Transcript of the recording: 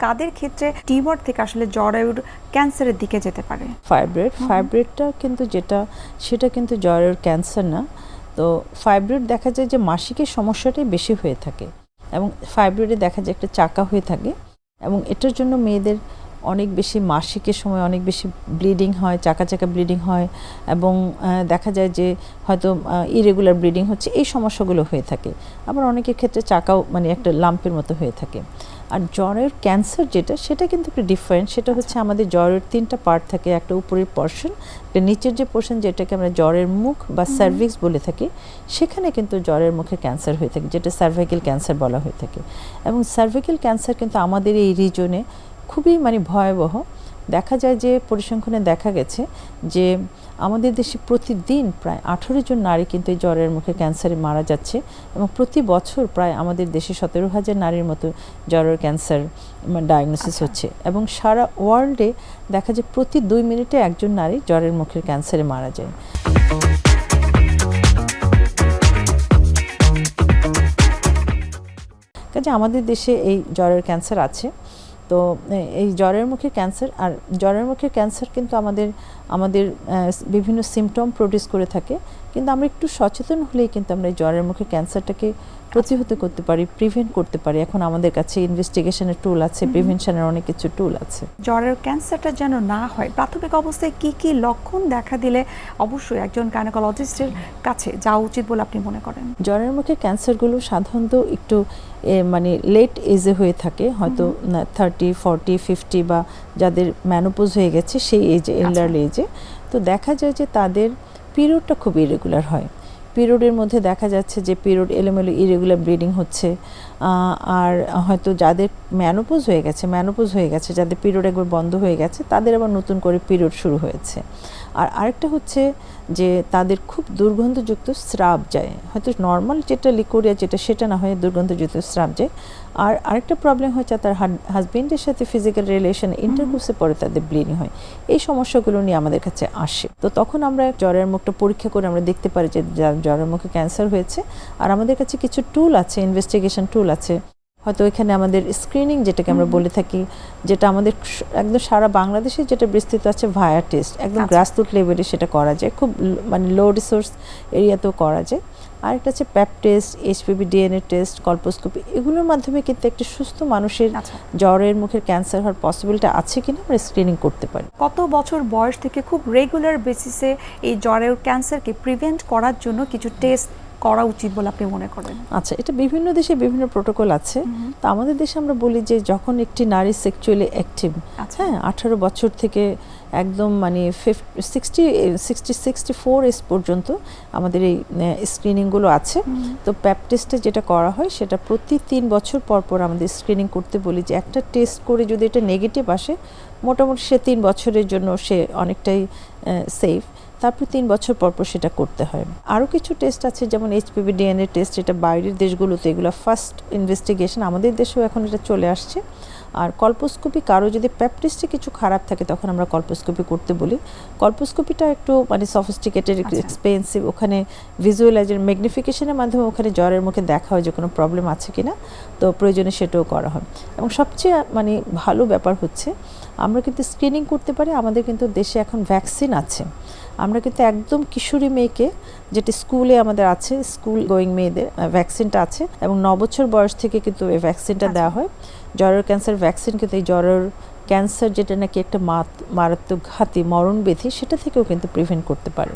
কাদের ক্ষেত্রে টিউমার থেকে আসলে জরায়ুর ক্যান্সারের দিকে যেতে পারে? ফাইব্রয়েডটা কিন্তু সেটা কিন্তু জরায়ুর ক্যান্সার না। তো ফাইব্রয়েড দেখা যায় যে মাসিকের সমস্যাটাই বেশি হয়ে থাকে এবং ফাইব্রয়েডে দেখা যায় একটা চাকা হয়ে থাকে এবং এটার জন্য মেয়েদের অনেক বেশি মাসিকের সময় অনেক বেশি ব্লিডিং হয়, চাকা চাকা ব্লিডিং হয় এবং দেখা যায় যে হয়তো ইরেগুলার ব্লিডিং হচ্ছে, এই সমস্যাগুলো হয়ে থাকে। আবার অনেকের ক্ষেত্রে চাকাও মানে একটা লাম্পের মতো হয়ে থাকে। আর জরায়ুর ক্যান্সার সেটা কিন্তু একটু ডিফারেন্ট। সেটা হচ্ছে আমাদের জরায়ুর 3টা পার্ট থাকে, একটা উপরের পোর্শন, একটা নিচের যে পোর্শন যেটাকে আমরা জরায়ুর মুখ বা সার্ভিক্স বলে থাকি, সেখানে কিন্তু জরায়ুর মুখে ক্যান্সার হয়ে থাকে, যেটা সার্ভাইকাল ক্যান্সার বলা হয়ে থাকে। এবং সার্ভাইকাল ক্যান্সার কিন্তু আমাদের এই রিজনে খুবই মানে ভয়াবহ। দেখা যায় যে পরিসংখ্যানে দেখা গেছে যে আমাদের দেশে প্রতিদিন প্রায় 18 জন নারী কিন্তু এই জরায়ুর মুখের ক্যান্সারে মারা যাচ্ছে এবং প্রতি বছর প্রায় আমাদের দেশে 17,000 নারীর মতো জরায়ুর ক্যান্সার ডায়াগনোসিস হচ্ছে এবং সারা ওয়ার্ল্ডে দেখা যায় প্রতি 2 মিনিটে একজন নারী জরায়ুর মুখের ক্যান্সারে মারা যায়। কাজে আমাদের দেশে এই জরায়ুর ক্যান্সার আছে। তো এই জরায়ুর মুখের ক্যান্সার, আর জরায়ুর মুখের ক্যান্সার কিন্তু আমাদের বিভিন্ন সিমটম প্রডিউস করে থাকে, কিন্তু আমরা একটু সচেতন হলেই কিন্তু আমরা এই জরায়ুর মুখের ক্যান্সারটাকে প্রতিহত করতে পারি, প্রিভেন্ট করতে পারি। এখন আমাদের কাছে ইনভেস্টিগেশনের টুল আছে, প্রিভেনশনের অনেক কিছু টুল আছে। জরায়ুর ক্যান্সারটা যেন না হয়, প্রাথমিক অবস্থায় কি কি লক্ষণ দেখা দিলে অবশ্যই একজন গাইনোকোলজিস্টের কাছে যাওয়া উচিত বলে আপনি মনে করেন? জরায়ুর মুখের ক্যান্সারগুলো সাধারণত একটু মানে লেট এজে হয়ে থাকে, হয়তো 30, 40, 50 বা যাদের ম্যানোপজ হয়ে গেছে সেই এজে, এল্ডারলি এজে। তো দেখা যায় যে তাদের পিরিয়ডটা খুব ইরেগুলার হয়। পিরিয়ডের মধ্যে দেখা যাচ্ছে যে পিরিয়ড এলোমেলো ইরেগুলার ব্লিডিং হচ্ছে। আর হয়তো যাদের ম্যানোপজ হয়ে গেছে, যাদের পিরিয়ড একবার বন্ধ হয়ে গেছে, তাদের আবার নতুন করে পিরিয়ড শুরু হয়েছে। আর আরেকটা হচ্ছে যে তাদের খুব দুর্গন্ধযুক্ত স্রাব যায়, হয়তো নর্মাল যেটা লিকোরিয়া সেটা না হয়ে দুর্গন্ধযুক্ত স্রাব যায়। আর আরেকটা প্রবলেম হচ্ছে তার হাজবেন্ডের সাথে ফিজিক্যাল রিলেশন ইন্টারকোর্সে পরে তাদের ব্লিডিং হয়। এই সমস্যাগুলো নিয়ে আমাদের কাছে আসে। তো তখন আমরা জরায়ুর মুখটা পরীক্ষা করে আমরা দেখতে পারি যে জরায়ুর মুখে ক্যান্সার হয়েছে। আর আমাদের কাছে কিছু টুল আছে, ইনভেস্টিগেশন টুল আছে। হয়তো এখানে আমাদের স্ক্রিনিং যেটাকে আমরা বলে থাকি, যেটা আমাদের একদম সারা বাংলাদেশে যেটা বিস্তৃত আছে, ভায়া টেস্ট, একদম গ্রাসরুট লেভেলে সেটা করা যায়, খুব মানে লো রিসোর্স এরিয়াতেও করা যায়। আরেকটা হচ্ছে pap test, HPV DNA test, colposcopy. এগুলোর মাধ্যমে কিন্তু একটা সুস্থ মানুষের জরায়ুর মুখের ক্যান্সার হওয়ার পসিবিলিটি আছে কিনা আমরা স্ক্রিনিং করতে পারি। কত বছর বয়স থেকে খুব রেগুলার বেসিসে এই জরায়ুর ক্যান্সারকে প্রিভেন্ট করার জন্য কিছু টেস্ট করা উচিত বলে আপনি মনে করেন? আচ্ছা, এটা বিভিন্ন দেশে বিভিন্ন প্রোটোকল আছে। তো আমাদের দেশে আমরা বলি যে যখন একটি নারী সেক্সুয়ালি অ্যাক্টিভ, হ্যাঁ, 18 বছর থেকে একদম মানে 64 এজ পর্যন্ত আমাদের এই স্ক্রিনিংগুলো আছে। তো প্যাপ টেস্টে যেটা করা হয় সেটা প্রতি 3 বছর পর পর আমাদের স্ক্রিনিং করতে বলি, যে একটা টেস্ট করে যদি এটা নেগেটিভ আসে, মোটামুটি সে 3 বছরের জন্য সে অনেকটাই সেফ। তারপর 3 বছর পর পর সেটা করতে হয়। আরও কিছু টেস্ট আছে, যেমন HPV DNA টেস্ট, এটা বাইরের দেশগুলোতে এগুলো ফার্স্ট ইনভেস্টিগেশন, আমাদের দেশেও এখন এটা চলে আসছে। আর কলপোস্কোপি, কারো যদি প্যাপ টেস্টে কিছু খারাপ থাকে তখন আমরা কলপোস্কোপি করতে বলি। কলপোস্কোপিটা একটু মানে সফিস্টিকেটেড, একটু এক্সপেন্সিভ। ওখানে ভিজুয়ালাইজার ম্যাগনিফিকেশনের মাধ্যমে ওখানে জরায়ুর মুখে দেখা হয় যে কোনো প্রবলেম আছে কিনা, তো প্রয়োজনে সেটাও করা হয়। এবং সবচেয়ে মানে ভালো ব্যাপার হচ্ছে আমরা কিন্তু স্ক্রিনিং করতে পারি। আমাদের কিন্তু দেশে এখন ভ্যাকসিন আছে। আমরা কিন্তু একদম কিশোরী মেয়েকে, যেটি স্কুলে আমাদের আছে, স্কুল গোয়িং মেয়েদের ভ্যাকসিনটা আছে এবং 9 বছর বয়স থেকে কিন্তু এই ভ্যাকসিনটা দেওয়া হয়। জরায়ুর ক্যান্সার ভ্যাকসিন কিন্তু এই জরায়ুর ক্যান্সার যেটা নাকি একটা মারাত্মক ঘাতী মরণব্যাধি, সেটা থেকেও কিন্তু প্রিভেন্ট করতে পারে।